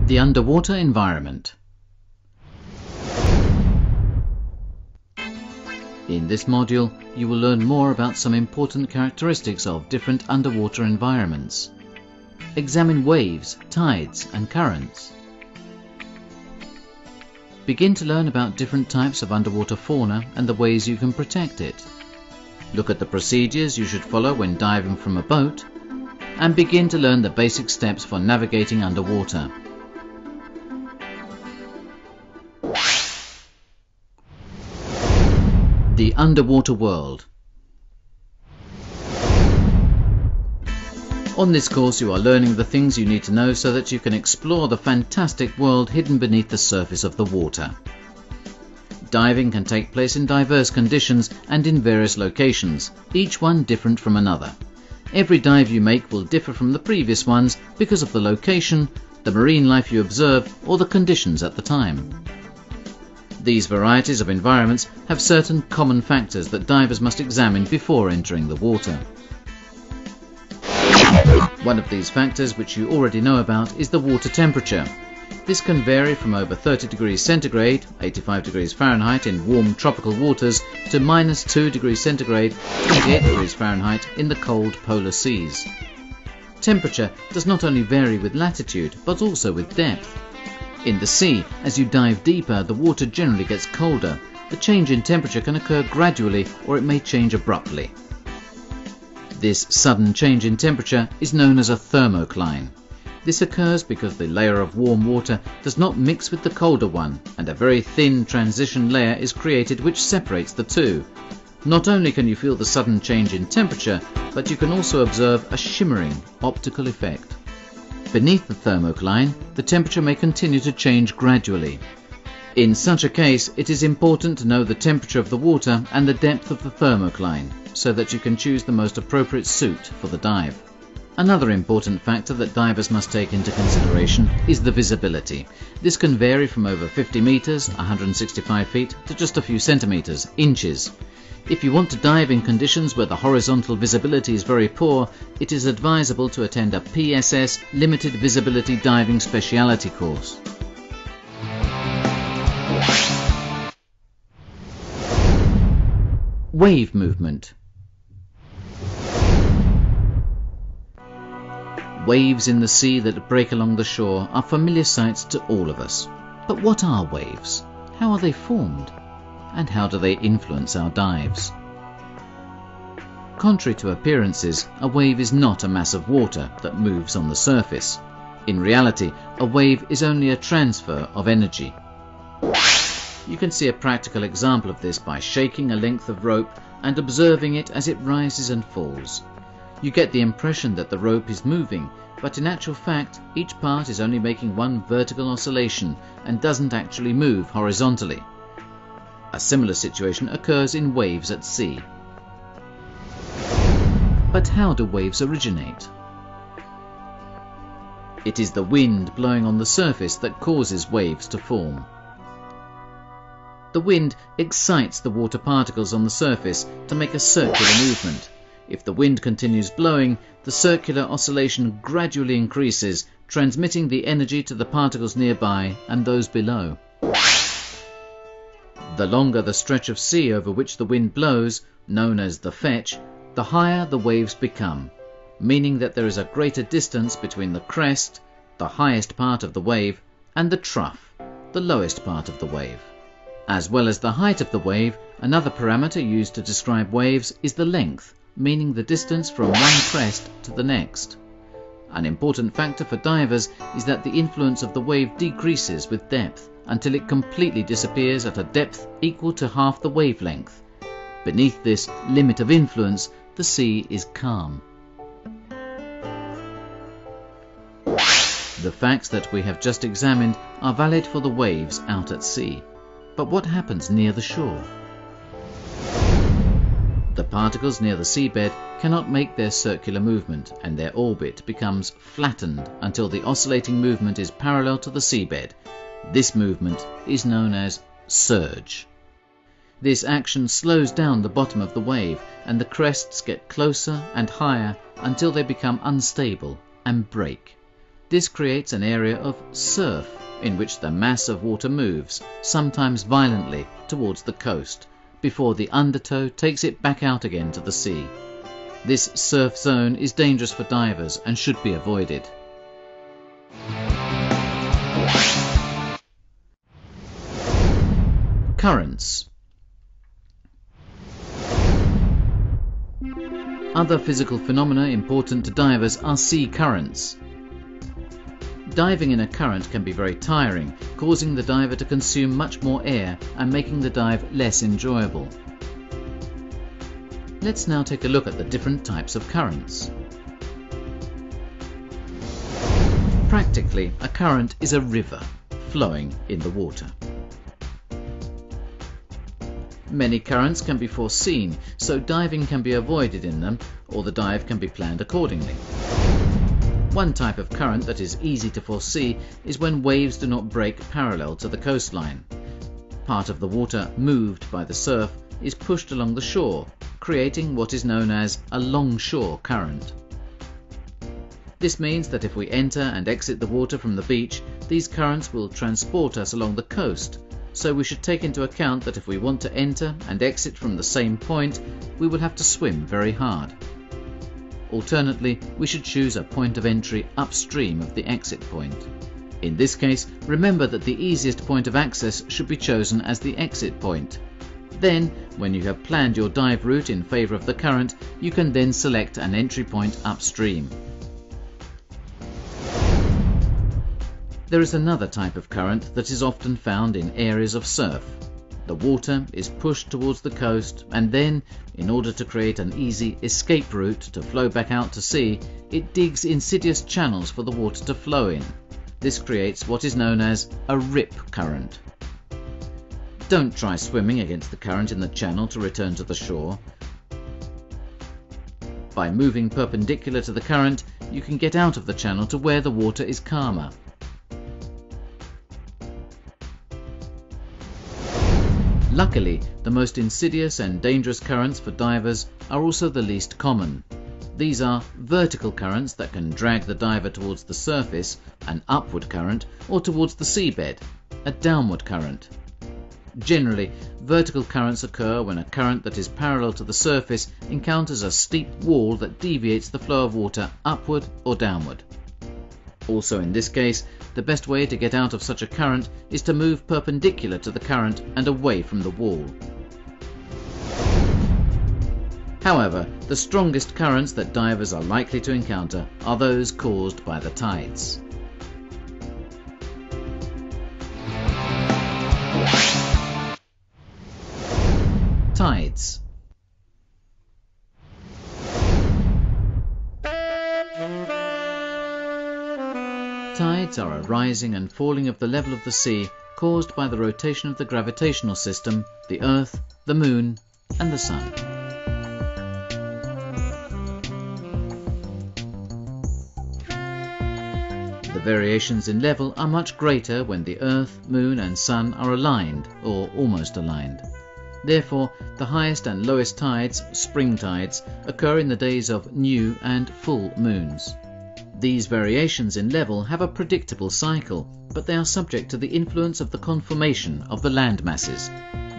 The underwater environment. In this module, you will learn more about some important characteristics of different underwater environments. Examine waves, tides, and currents. Begin to learn about different types of underwater fauna and the ways you can protect it. Look at the procedures you should follow when diving from a boat, and begin to learn the basic steps for navigating underwater. The underwater world. On this course you are learning the things you need to know so that you can explore the fantastic world hidden beneath the surface of the water. Diving can take place in diverse conditions and in various locations, each one different from another. Every dive you make will differ from the previous ones because of the location, the marine life you observe, or the conditions at the time. These varieties of environments have certain common factors that divers must examine before entering the water. One of these factors, which you already know about, is the water temperature. This can vary from over 30 degrees centigrade, 85 degrees Fahrenheit in warm tropical waters, to -2 degrees centigrade, 28 degrees Fahrenheit in the cold polar seas. Temperature does not only vary with latitude, but also with depth. In the sea, as you dive deeper, the water generally gets colder. The change in temperature can occur gradually, or it may change abruptly. This sudden change in temperature is known as a thermocline. This occurs because the layer of warm water does not mix with the colder one, and a very thin transition layer is created which separates the two. Not only can you feel the sudden change in temperature, but you can also observe a shimmering optical effect. Beneath the thermocline, the temperature may continue to change gradually. In such a case, it is important to know the temperature of the water and the depth of the thermocline, so that you can choose the most appropriate suit for the dive. Another important factor that divers must take into consideration is the visibility. This can vary from over 50 meters, 165 feet, to just a few centimeters, inches. If you want to dive in conditions where the horizontal visibility is very poor, it is advisable to attend a PSS Limited Visibility Diving Speciality course. Wave movement. Waves in the sea that break along the shore are familiar sights to all of us. But what are waves? How are they formed? And how do they influence our dives? Contrary to appearances, a wave is not a mass of water that moves on the surface. In reality, a wave is only a transfer of energy. You can see a practical example of this by shaking a length of rope and observing it as it rises and falls. You get the impression that the rope is moving, but in actual fact, each part is only making one vertical oscillation and doesn't actually move horizontally. A similar situation occurs in waves at sea. But how do waves originate? It is the wind blowing on the surface that causes waves to form. The wind excites the water particles on the surface to make a circular movement. If the wind continues blowing, the circular oscillation gradually increases, transmitting the energy to the particles nearby and those below. The longer the stretch of sea over which the wind blows, known as the fetch, the higher the waves become, meaning that there is a greater distance between the crest, the highest part of the wave, and the trough, the lowest part of the wave. As well as the height of the wave, another parameter used to describe waves is the length, meaning the distance from one crest to the next. An important factor for divers is that the influence of the wave decreases with depth until it completely disappears at a depth equal to half the wavelength. Beneath this limit of influence, the sea is calm. The facts that we have just examined are valid for the waves out at sea. But what happens near the shore? The particles near the seabed cannot make their circular movement, and their orbit becomes flattened until the oscillating movement is parallel to the seabed. This movement is known as surge. This action slows down the bottom of the wave, and the crests get closer and higher until they become unstable and break. This creates an area of surf in which the mass of water moves, sometimes violently, towards the coast, before the undertow takes it back out again to the sea. This surf zone is dangerous for divers and should be avoided. Currents. Other physical phenomena important to divers are sea currents. Diving in a current can be very tiring, causing the diver to consume much more air and making the dive less enjoyable. Let's now take a look at the different types of currents. Practically, a current is a river flowing in the water. Many currents can be foreseen, so diving can be avoided in them, or the dive can be planned accordingly. One type of current that is easy to foresee is when waves do not break parallel to the coastline. Part of the water moved by the surf is pushed along the shore, creating what is known as a longshore current. This means that if we enter and exit the water from the beach, these currents will transport us along the coast, so we should take into account that if we want to enter and exit from the same point, we will have to swim very hard. Alternately, we should choose a point of entry upstream of the exit point. In this case, remember that the easiest point of access should be chosen as the exit point. Then, when you have planned your dive route in favour of the current, you can then select an entry point upstream. There is another type of current that is often found in areas of surf. The water is pushed towards the coast, and then, in order to create an easy escape route to flow back out to sea, it digs insidious channels for the water to flow in. This creates what is known as a rip current. Don't try swimming against the current in the channel to return to the shore. By moving perpendicular to the current, you can get out of the channel to where the water is calmer. Luckily, the most insidious and dangerous currents for divers are also the least common. These are vertical currents that can drag the diver towards the surface, an upward current, or towards the seabed, a downward current. Generally, vertical currents occur when a current that is parallel to the surface encounters a steep wall that deviates the flow of water upward or downward. Also in this case, the best way to get out of such a current is to move perpendicular to the current and away from the wall. However, the strongest currents that divers are likely to encounter are those caused by the tides. Tides. Tides are a rising and falling of the level of the sea caused by the rotation of the gravitational system, the Earth, the Moon, and the Sun. The variations in level are much greater when the Earth, Moon, and Sun are aligned, or almost aligned. Therefore, the highest and lowest tides, spring tides, occur in the days of new and full moons. These variations in level have a predictable cycle, but they are subject to the influence of the conformation of the land masses.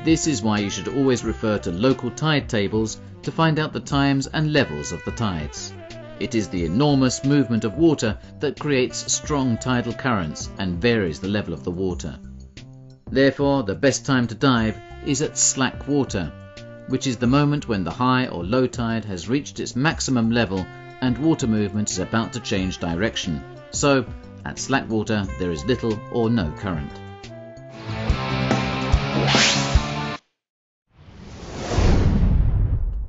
This is why you should always refer to local tide tables to find out the times and levels of the tides. It is the enormous movement of water that creates strong tidal currents and varies the level of the water. Therefore, the best time to dive is at slack water, which is the moment when the high or low tide has reached its maximum level and water movement is about to change direction. So, at slack water there is little or no current.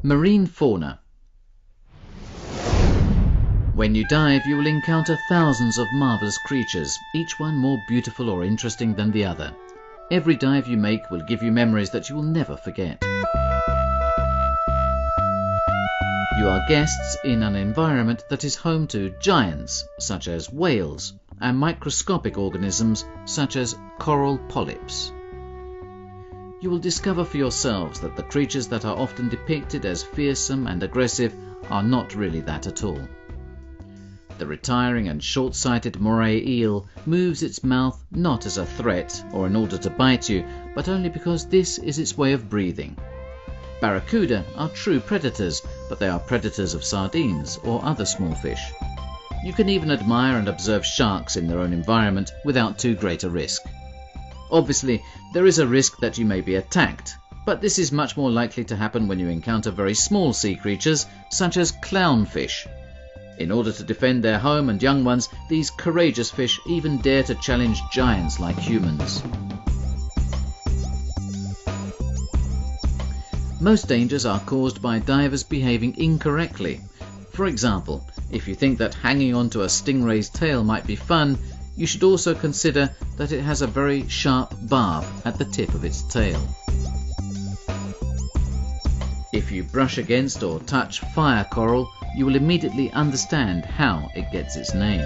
Marine fauna. When you dive, you will encounter thousands of marvellous creatures, each one more beautiful or interesting than the other. Every dive you make will give you memories that you will never forget. You are guests in an environment that is home to giants, such as whales, and microscopic organisms, such as coral polyps. You will discover for yourselves that the creatures that are often depicted as fearsome and aggressive are not really that at all. The retiring and short-sighted moray eel moves its mouth not as a threat or in order to bite you, but only because this is its way of breathing. Barracuda are true predators, but they are predators of sardines or other small fish. You can even admire and observe sharks in their own environment without too great a risk. Obviously, there is a risk that you may be attacked, but this is much more likely to happen when you encounter very small sea creatures such as clownfish. In order to defend their home and young ones, these courageous fish even dare to challenge giants like humans. Most dangers are caused by divers behaving incorrectly. For example, if you think that hanging onto a stingray's tail might be fun, you should also consider that it has a very sharp barb at the tip of its tail. If you brush against or touch fire coral, you will immediately understand how it gets its name.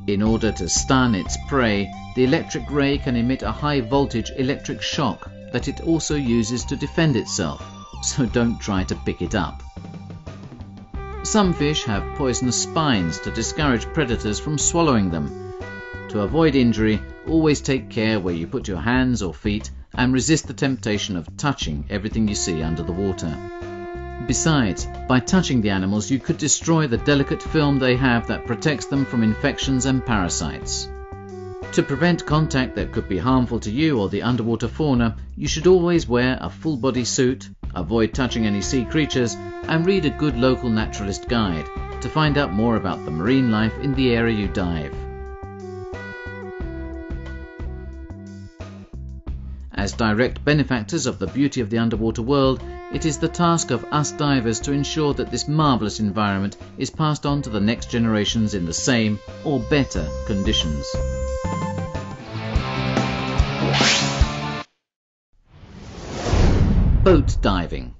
In order to stun its prey, the electric ray can emit a high voltage electric shock that it also uses to defend itself, so don't try to pick it up. Some fish have poisonous spines to discourage predators from swallowing them. To avoid injury, always take care where you put your hands or feet and resist the temptation of touching everything you see under the water. Besides, by touching the animals you could destroy the delicate film they have that protects them from infections and parasites. To prevent contact that could be harmful to you or the underwater fauna, you should always wear a full-body suit, avoid touching any sea creatures, and read a good local naturalist guide to find out more about the marine life in the area you dive. As direct benefactors of the beauty of the underwater world, it is the task of us divers to ensure that this marvellous environment is passed on to the next generations in the same or better conditions. Boat diving.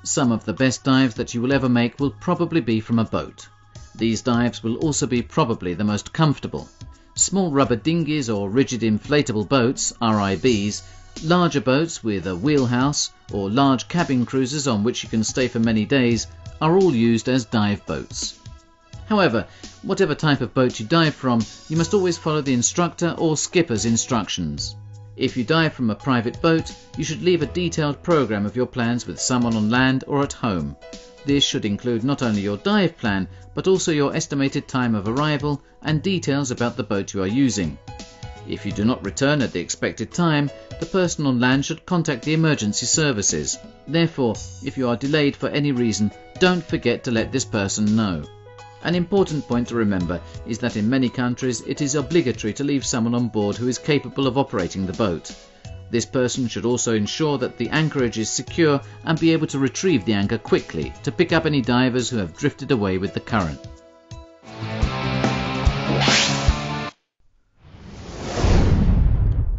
Some of the best dives that you will ever make will probably be from a boat. These dives will also be probably the most comfortable. Small rubber dinghies or rigid inflatable boats, RIBs, larger boats with a wheelhouse, or large cabin cruisers on which you can stay for many days are all used as dive boats. However, whatever type of boat you dive from, you must always follow the instructor or skipper's instructions. If you dive from a private boat, you should leave a detailed program of your plans with someone on land or at home. This should include not only your dive plan, but also your estimated time of arrival and details about the boat you are using. If you do not return at the expected time, the person on land should contact the emergency services. Therefore, if you are delayed for any reason, don't forget to let this person know. An important point to remember is that in many countries it is obligatory to leave someone on board who is capable of operating the boat. This person should also ensure that the anchorage is secure and be able to retrieve the anchor quickly to pick up any divers who have drifted away with the current.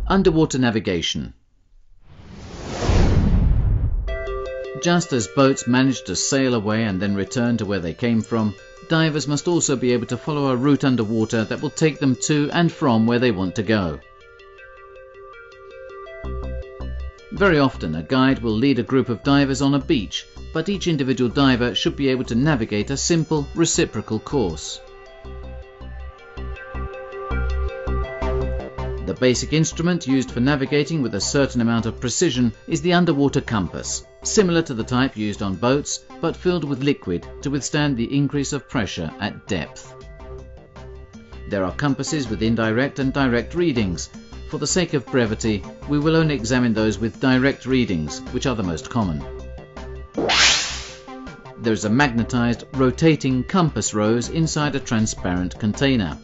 Underwater navigation. Just as boats manage to sail away and then return to where they came from, divers must also be able to follow a route underwater that will take them to and from where they want to go. Very often a guide will lead a group of divers on a beach, but each individual diver should be able to navigate a simple reciprocal course. The basic instrument used for navigating with a certain amount of precision is the underwater compass, similar to the type used on boats, but filled with liquid to withstand the increase of pressure at depth. There are compasses with indirect and direct readings. For the sake of brevity, we will only examine those with direct readings, which are the most common. There is a magnetized, rotating compass rose inside a transparent container.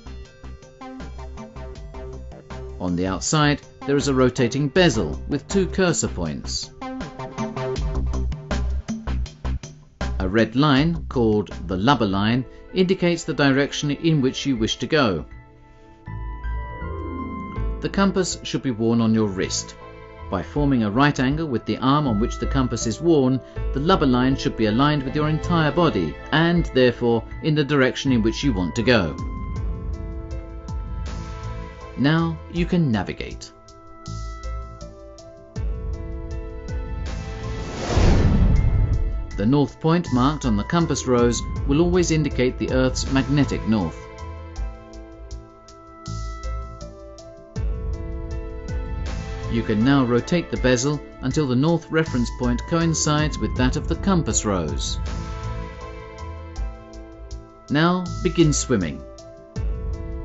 On the outside, there is a rotating bezel with two cursor points. A red line, called the lubber line, indicates the direction in which you wish to go. The compass should be worn on your wrist. By forming a right angle with the arm on which the compass is worn, the lubber line should be aligned with your entire body and, therefore, in the direction in which you want to go. Now you can navigate. The north point marked on the compass rose will always indicate the Earth's magnetic north. You can now rotate the bezel until the north reference point coincides with that of the compass rose. Now begin swimming.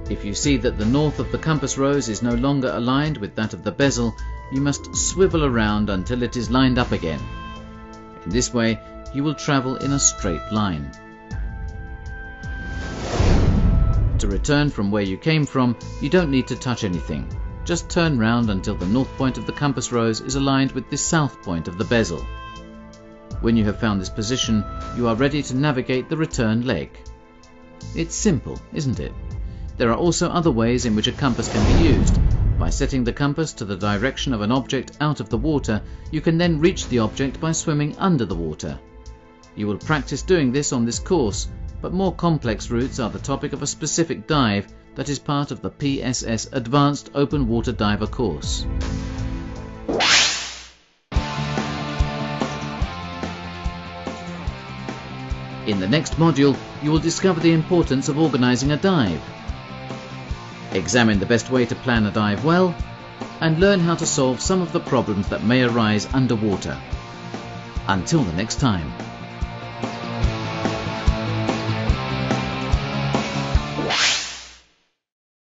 If you see that the north of the compass rose is no longer aligned with that of the bezel, you must swivel around until it is lined up again. In this way, you will travel in a straight line. To return from where you came from, you don't need to touch anything. Just turn round until the north point of the compass rose is aligned with the south point of the bezel. When you have found this position, you are ready to navigate the return leg. It's simple, isn't it? There are also other ways in which a compass can be used. By setting the compass to the direction of an object out of the water, you can then reach the object by swimming under the water. You will practice doing this on this course, but more complex routes are the topic of a specific dive that is part of the PSS Advanced Open Water Diver course. In the next module, you will discover the importance of organising a dive, examine the best way to plan a dive well, and learn how to solve some of the problems that may arise underwater. Until the next time.